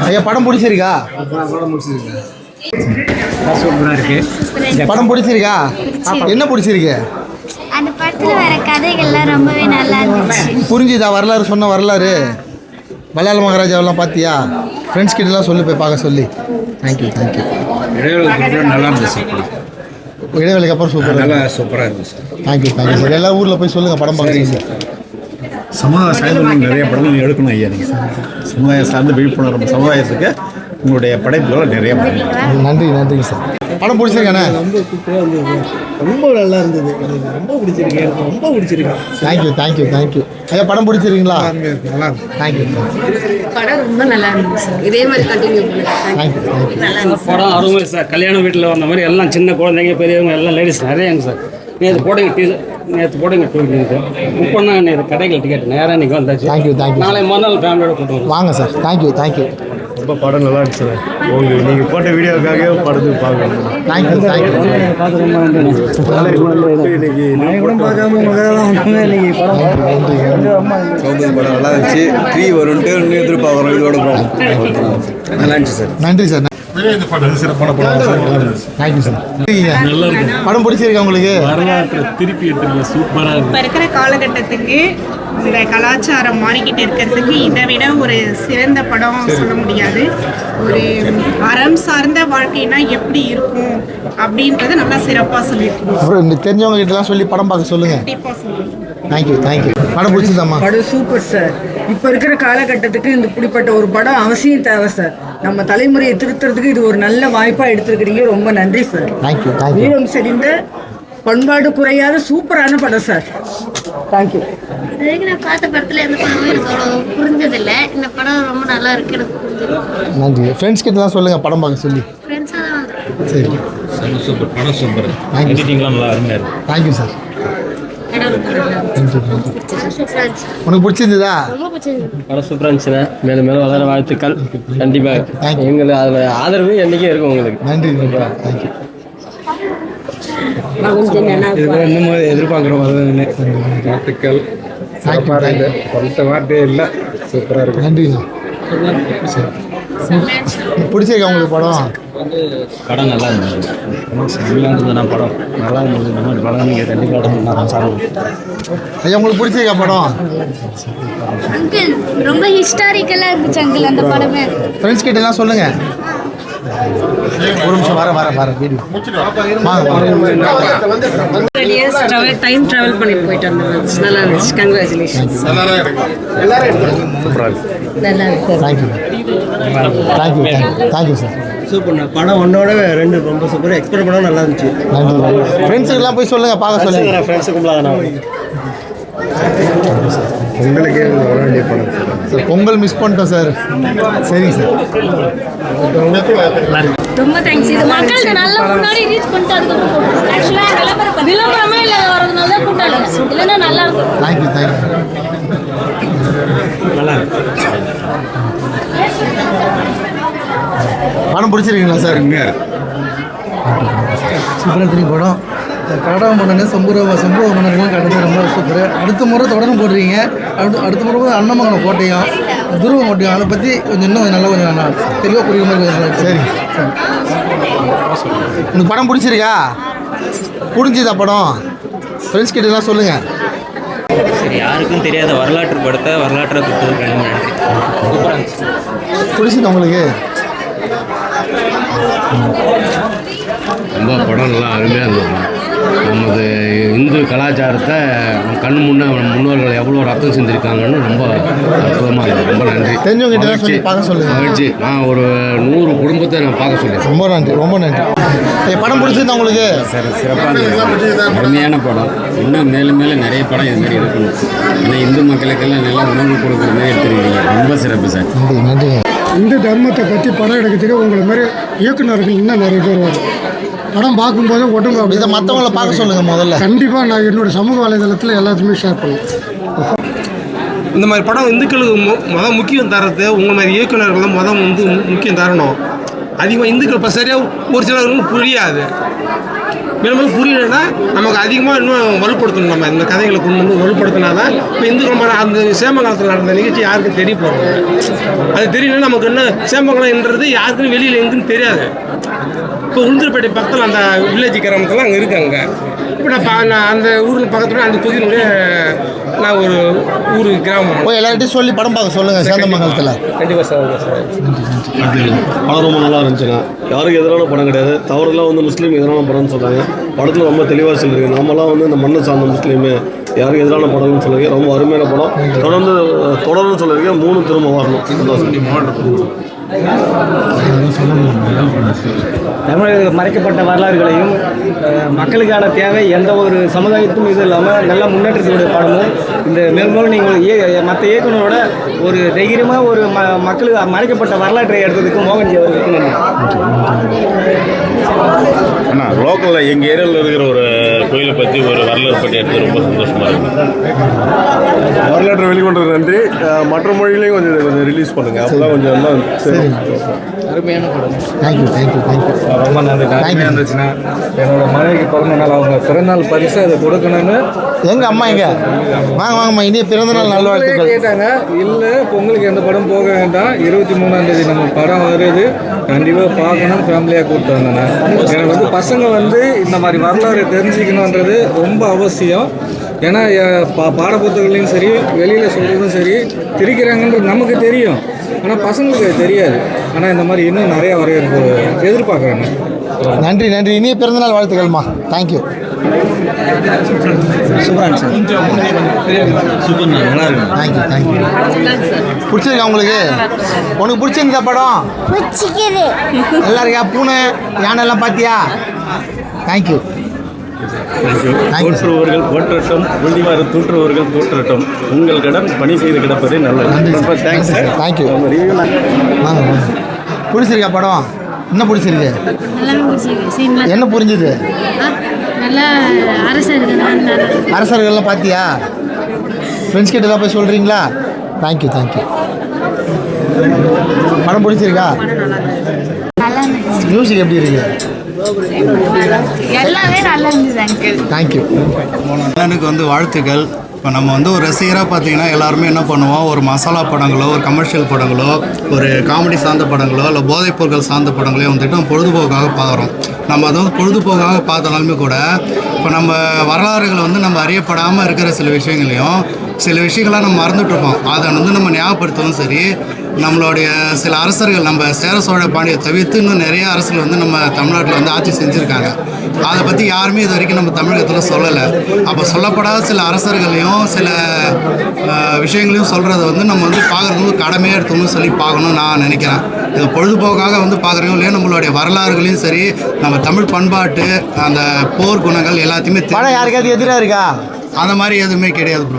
ஐயா படம் பிடிச்சிருக்கா? படம் பிடிச்சிருக்கு. சூப்பராக இருக்குது. படம் பிடிச்சிருக்கா? என்ன பிடிச்சிருக்கு? அந்த படத்தில் வர கதைகள்லாம் ரொம்பவே நல்லா இருந்துச்சு. புரிஞ்சுதா வரலாறு சொன்ன வரலாறு? மலையாள மகாராஜாவெல்லாம் பார்த்தியா? ஃப்ரெண்ட்ஸ் கிட்டலாம் சொல்லி போய் பார்க்க சொல்லி. தேங்க்யூ. நல்லா இருந்துச்சு. இடைவேளைக்கு அப்புறம் சூப்பராக இருந்துச்சு. Thank you sir. எல்லா ஊரில் போய் சொல்லுங்கள் படம் பார்க்க சார். சமுதாய சார்ந்த நிறைய படங்கள் எடுக்கணும் ஐயா. நீங்கள் சமுதாயம் சார்ந்த விழிப்புணர்வு சமுதாயத்துக்கு உங்களுடைய படைப்புகளை நிறைய நன்றிங்க சார். படம் பிடிச்சிருக்கானே? ரொம்ப சூப்பராக இருந்தது. ரொம்ப நல்லா இருந்தது. எனக்கு ரொம்ப பிடிச்சிருக்கு. எனக்கு ரொம்ப பிடிச்சிருக்கு. தேங்க்யூ. ஐயா படம் பிடிச்சிருக்கீங்களா? நல்லா இருக்கு. தேங்க்யூ. படம் ரொம்ப நல்லா இருந்துச்சு சார். இதே மாதிரி கண்டினியூ பண்ணுங்க. தேங்க்யூ. படம் அருமை சார். கல்யாண வீட்டில் வந்த மாதிரி எல்லாம் சின்ன குழந்தைங்க பெரியவங்க எல்லாம் லேடிஸ் நிறையாங்க சார். நேற்று போடுங்க முப்பண்ணா நேற்று கடைகள் டிக்கெட் நேராக இன்றைக்கி வந்தாச்சு. தேங்க்யூ. நாளை மறுநாள் ஃபேமிலியோட கூட்டு வாங்க சார். தேங்க்யூ. ரொம்ப படம் நல்லா இருந்துச்சு சார். உங்களுக்கு நீங்கள் போட்ட வீடியோக்காகவே படத்துக்கு பார்க்கணும். தேங்க்யூ. படம் நல்லா இருந்துச்சு. 3 வரும்ட்டு எதிர்பார்க்குறோம். இதோட நல்லா இருந்துச்சு சார். நன்றி சார். சிறப்பான படம் சார். Thank you sir. நல்லா இருக்கு. படம் பிடிச்சிருக்கா உங்களுக்கு? வரலாற்று திருப்பி எடுத்துருங்க. சூப்பராக இருக்கு. இப்போ இருக்கிற காலகட்டத்துக்கு இந்த கலாச்சாரம் மாறிக்கிட்டு இருக்கிறதுக்கு இதை விட ஒரு சிறந்த படம் சொல்ல முடியாது. ஒரு அறம் சார்ந்த வாழ்க்கைனா எப்படி இருக்கும் அப்படின்றத நல்லா சிறப்பாக சொல்லியிருக்கோம். தெரிஞ்சவங்க கிட்டலாம் சொல்லி படம் பார்க்க சொல்லுங்க. கண்டிப்பாக சொல்லுங்கள். தேங்க்யூ. படம் பிடிச்சதாம்மா? படம் சூப்பர் சார். இப்போ இருக்கிற காலகட்டத்துக்கு இந்த இப்படிப்பட்ட ஒரு படம் அவசியம் தேவை சார். நம்ம தலைமுறையை திருத்துறதுக்கு இது ஒரு நல்ல வாய்ப்பாக எடுத்துருக்கிறீங்க. ரொம்ப நன்றி சார். தேங்க்யூ. வீரம் செறிந்த பண்பாடு குறையாத சூப்பரான படம் சார். தேங்க்யூ. நான் பார்த்த படத்தில் எந்த படமும் எனக்கு அவ்வளோ புரிஞ்சதில்லை. இந்த படம் ரொம்ப நல்லா இருக்கு. எனக்கு புரிஞ்சது. நன்றி. ஃப்ரெண்ட்ஸ் கிட்டலாம் சொல்லுங்கள் படம் பார்க்க சொல்லி. ஃப்ரெண்ட்ஸாக தான் வந்தேன். சரி. சூப்பர் படம் சூப்பர். எடிட்டிங்லாம் நல்லா அருமையாக இருக்குது. Thank you sir. உனக்கு பிடிச்சிருந்ததா? படம் சூப்பராக இருந்துச்சுண்ணா. மேலும் வளர வாழ்த்துக்கள். கண்டிப்பாக எங்களுக்கு அதில் ஆதரவு என்றைக்கும் இருக்கும் உங்களுக்கு. நன்றி. தேங்க்யூ. இன்னும் எதிர்பார்க்குறோம். வாழ்த்துக்கள். வார்த்தையே இல்லை. சூப்பராக இருக்கு. நன்றிண்ணா. பிடிச்சிருக்கா உங்களுக்கு படம்? படம் நல்லா இருந்தது. படம் நல்லா இருந்தது. இந்த மாதிரி படம் நீங்கள் கண்டிப்பாக ஐயா உங்களுக்கு பிடிச்சிருக்கா படம்? அங்கிள் ரொம்ப ஹிஸ்டாரிக்கலாக இருந்துச்சு அங்கிள் அந்த படமே. ஃப்ரெண்ட்ஸ் கிட்டலாம் சொல்லுங்கள். ஒரு நிமிஷம் வர வீடியோ டைம் ட்ராவல் பண்ணிட்டு போயிட்டு வந்தோம். நல்லா இருந்துச்சு. கங்க்ராச்சுலேஷன்ஸ். நல்லா இருக்கு. Thank you sir. சூப்பர்ண்ணா. படம் ஒன்னோட 2 ரொம்ப சூப்பர். எக்ஸ்பெக்ட் படம் நல்லா இருந்துச்சு. நன்றி. ஃப்ரெண்ட்ஸுக்கெல்லாம் போய் சொல்லுங்கள் பார்க்க சொல்லுங்கள். ஃப்ரெண்ட்ஸுக்கு உங்களுக்கே வர வேண்டிய படம் சார். பொங்கல் மிஸ் பண்ணிட்டோம் சார். சரிங்க சார். ரொம்ப தேங்க்ஸ். இது மக்களுக்கு நல்லா முன்னாடி ரீச் பண்ணிட்டு அதுக்கப்புறம் ஆக்சுவலாக விளம்பரமே இல்லாத வரதுனால தான் கூட்டாளி இல்லைன்னா நல்லா இருக்கும். தேங்க்யூ. நல்லா இருக்கு. படம் பிடிச்சிருக்கீங்களா சார்? சூப்பராக தெரியும் படம். கனடா மன்னன் சம்பூர மன்னர்கள்லாம் காட்டுறது ரொம்ப சூப்பர். அடுத்த முறை தொடர்ந்து போடுறீங்க. அடுத்த முறை அன்னமங்கலம் கோட்டையும் துருவ கோட்டையும் அதை பற்றி இன்னும் நல்லா கொஞ்சம் தெளிவாக புரியுற மாதிரி. சரி. உனக்கு படம் பிடிச்சிருக்கா? புரிஞ்சுதா படம்? ஃப்ரெண்ட்ஸ் கிட்டலாம் சொல்லுங்கள். சரி, யாருக்கும் தெரியாத வரலாற்று படத்தை வரலாற்றை கொடுத்ததுக்கு நன்றி. சூப்பராக இருந்துச்சு. பிடிச்சது உங்களுக்கு? ரொம்ப படம் நல்லா அருமையாக இருந்தது. நமது இந்து கலாச்சாரத்தை கண் முன்னோர்கள் எவ்வளோ ரத்தம் செஞ்சுருக்காங்கன்னு ரொம்ப அற்புதமாக இருந்தது. ரொம்ப நன்றி. தெரிஞ்சவங்க சொல்லி பார்க்க சொல்லுங்கள். மகிழ்ச்சி. நான் ஒரு 100 குடும்பத்தை நான் பார்க்க சொல்லிடுறேன். ரொம்ப நன்றி. படம் பிடிச்சிருந்தா உங்களுக்கு? சார் சிறப்பான அருமையான படம். இன்னும் மேலும் நிறைய படம் இது மாதிரி எடுக்கணும். ஏன்னா இந்து மக்களுக்கெல்லாம் நல்லா உணவு கொடுக்குற மாதிரி எடுத்துருக்கீங்க. ரொம்ப சிறப்பு சார். நன்றி. இந்து தர்மத்தை பற்றி படம் எடுக்கிறதுக்கு உங்களை மாதிரி இயக்குநர்கள் இன்னும் நிறைய பேர் வரும். படம் பார்க்கும்போது உடம்பு இதை மற்றவங்களை பார்க்க சொல்லுங்கள் முதல்ல. கண்டிப்பாக நான் என்னோடய சமூக வலைதளத்தில் எல்லாத்துமே ஷேர் பண்ணுவேன். இந்த மாதிரி படம் இந்துக்களுக்கு முக்கியம் தரது உங்கள் மாதிரி இயக்குநர்கள் தான் முக்கியம் தரணும். அதிகமாக இந்துக்கள் இப்போ சரியாக ஒரு சிலருக்கு புரியாது. மேலும் புரியலைன்னா நமக்கு அதிகமாக இன்னும் வலுப்படுத்தணும். நம்ம இந்த கதைகளை கொண்டு வந்து வலுப்படுத்தினா தான் இப்போ இந்துக்கள் அந்த சேமகாலத்தில் நடந்த நிகழ்ச்சி யாருக்கும் தெரிய போகிறது. அது தெரியலன்னா நமக்கு என்ன சேமகாலம்ன்றது யாருக்கும் வெளியில் எங்குன்னு தெரியாது. இப்போ உளுந்தூர்பேட்டை பக்கத்தில் அந்த வில்லேஜ் கிராமத்தில் அங்கே இருக்காங்க. இப்போ நான் அந்த ஊரில் பக்கத்தில் அந்த தொகுதியினுடைய நான் ஒரு ஊர் கிராமம் போய் எல்லார்ட்டையும் சொல்லி படம் பார்க்க சொல்லுங்கள் சேந்தமங்கலத்தில். கண்டிப்பாக சார். படம் ரொம்ப நல்லா இருந்துச்சுங்க. யாருக்கு எதிரான படம் கிடையாது. தவறுலாம் வந்து முஸ்லீம் எதிரான படம்னு சொல்கிறாங்க. படத்தில் ரொம்ப தெளிவாக சொல்லியிருக்கு. நம்மளாம் வந்து இந்த மண்ணை சார்ந்த முஸ்லீமு யாருக்கு எதிரான படம்னு சொல்லியிருக்கேன். ரொம்ப அருமையான படம். தொடர்ந்து சொல்லியிருக்கேன். 3 திரும்ப வரணும். தமிழக மறைக்கப்பட்ட வரலாறுகளையும் மக்களுக்கான தேவை எந்த ஒரு சமுதாயத்தும் இது இல்லாமல் நல்ல முன்னேற்றத்துடைய படமும் இந்த மேலும் நீங்கள் மற்ற இயக்குனரோட ஒரு தைரியமாக ஒரு மக்களுக்கு மறைக்கப்பட்ட வரலாற்றை எடுத்ததுக்கு மோகன்ஜி அவர்களுக்கு நன்றி. அண்ணா லோக்கலில் எங்கள் ஏரியாவில் இருக்கிற ஒரு கோயிலை பற்றி ஒரு வரலாறு பற்றி எடுத்து ரொம்ப சந்தோஷமாக இருக்குது. வரலாற்றை வெளிக்கொண்டது நன்றி. மற்ற மொழியிலையும் கொஞ்சம் ரிலீஸ் பண்ணுங்கள். அப்போதான் கொஞ்சம் எல்லாம் சரி. அருமையான படம். தேங்க்யூ. ரொம்ப நன்றி. அருமையாக இருந்துச்சுன்னா என்னோட மனைவிக்கு பிறந்த நாள் அவங்க பிறந்தநாள் பரிசு அதை கொடுக்கணும்னு எங்கள் அம்மா வாங்கம்மா இனி பிறந்தநாள் நல்வாழ்த்துக்கள் கேட்டாங்க. இல்லை பொங்கலுக்கு எந்த படம் போக வேண்டாம், 23ஆம் தேதி நம்ம படம் வருது, கண்டிப்பாக பார்க்கணும், ஃபேமிலியாக கூப்பிட்டு வந்தேன். எனக்கு வந்து பசங்க வந்து இந்த மாதிரி வரலாறு தெரிஞ்சுக்கணுன்றது ரொம்ப அவசியம். ஏன்னா பாட புத்தகங்களையும் சரி வெளியில் சொல்கிறதும் சரி திரிக்கிறாங்கன்றது நமக்கு தெரியும், ஆனால் பசங்களுக்கு அது தெரியாது. ஆனால் இந்த மாதிரி இன்னும் நிறையா வரவேற்பு எதிர்பார்க்குறாங்க. நன்றி. இனிய பிறந்தநாள் வாழ்த்துக்கள்மா. தேங்க்யூ. சூப்பராக சார். சூப்பர் நல்லா இருக்கு. தேங்க்யூ. பிடிச்சிருக்கா உங்களுக்கு? உனக்கு பிடிச்சிருந்தா படம்? நல்லா இருக்கா? பூனை யானை எல்லாம் பார்த்தியா? தேங்க்யூ. தோற்றுவர்கள் போற்றட்டும், உறுதிவார தூற்றுவர்கள் தோற்றட்டும், உங்கள் கடன் பணி செய்து கிடப்பதே நல்லது. ரொம்ப தேங்க்ஸ் சார். தேங்க்யூ. வாங்க. பிடிச்சிருக்கா படம்? என்ன பிடிச்சிருக்கு? என்ன புரிஞ்சுது? அரசர்கள்லாம் பார்த்தியா? ஃப்ரெண்ட்ஸ் கிட்ட எல்லாம் போய் சொல்கிறீங்களா? தேங்க்யூ. படம் பிடிச்சிருக்கா? மியூசிக் எப்படி இருக்கு? எல்லாமே நல்லா இருந்தது அங்கிள். தேங்க்யூ. எனக்கு வந்து வாழ்த்துக்கள். இப்போ நம்ம வந்து ஒரு ரசிகராக பார்த்தீங்கன்னா எல்லாருமே என்ன பண்ணுவோம், ஒரு மசாலா படங்களோ, ஒரு கமர்ஷியல் படங்களோ, ஒரு காமெடி சார்ந்த படங்களோ, இல்லை போதைப் பொருட்கள் சார்ந்த படங்களோ வந்துட்டு நம்ம பொழுதுபோக்காக பார்க்குறோம். நம்ம அதை வந்து பொழுதுபோக்காக பார்த்தனாலுமே கூட இப்போ நம்ம வரலாறுகளை வந்து நம்ம அறியப்படாமல் இருக்கிற சில விஷயங்கள்லாம் நம்ம மறந்துட்டுருப்போம். அதை வந்து நம்ம ஞாபகப்படுத்தவும் சரி, நம்மளுடைய சில அரசர்கள் நம்ம சேர சோழ பாண்டியை தவிர்த்து இன்னும் நிறைய அரசர்கள் வந்து நம்ம தமிழ்நாட்டில் வந்து ஆட்சி செஞ்சுருக்காங்க. அதை பற்றி யாருமே இது வரைக்கும் நம்ம தமிழகத்தில் சொல்லலை. அப்போ சொல்லப்படாத சில அரசர்களையும் சில விஷயங்களையும் சொல்கிறத வந்து நம்ம வந்து பார்க்குறது கடமையாக எடுத்தோம்னு சொல்லி பார்க்கணும்னு நான் நினைக்கிறேன். இது பொழுதுபோக்காக வந்து பார்க்குறோம் இல்லையா, நம்மளுடைய வரலாறுகளையும் சரி, நம்ம தமிழ் பண்பாட்டு அந்த போர் குணங்கள் எல்லாத்தையுமே யாருக்காவது எதிராக இருக்கா? அந்த மாதிரி எதுவுமே கிடையாது.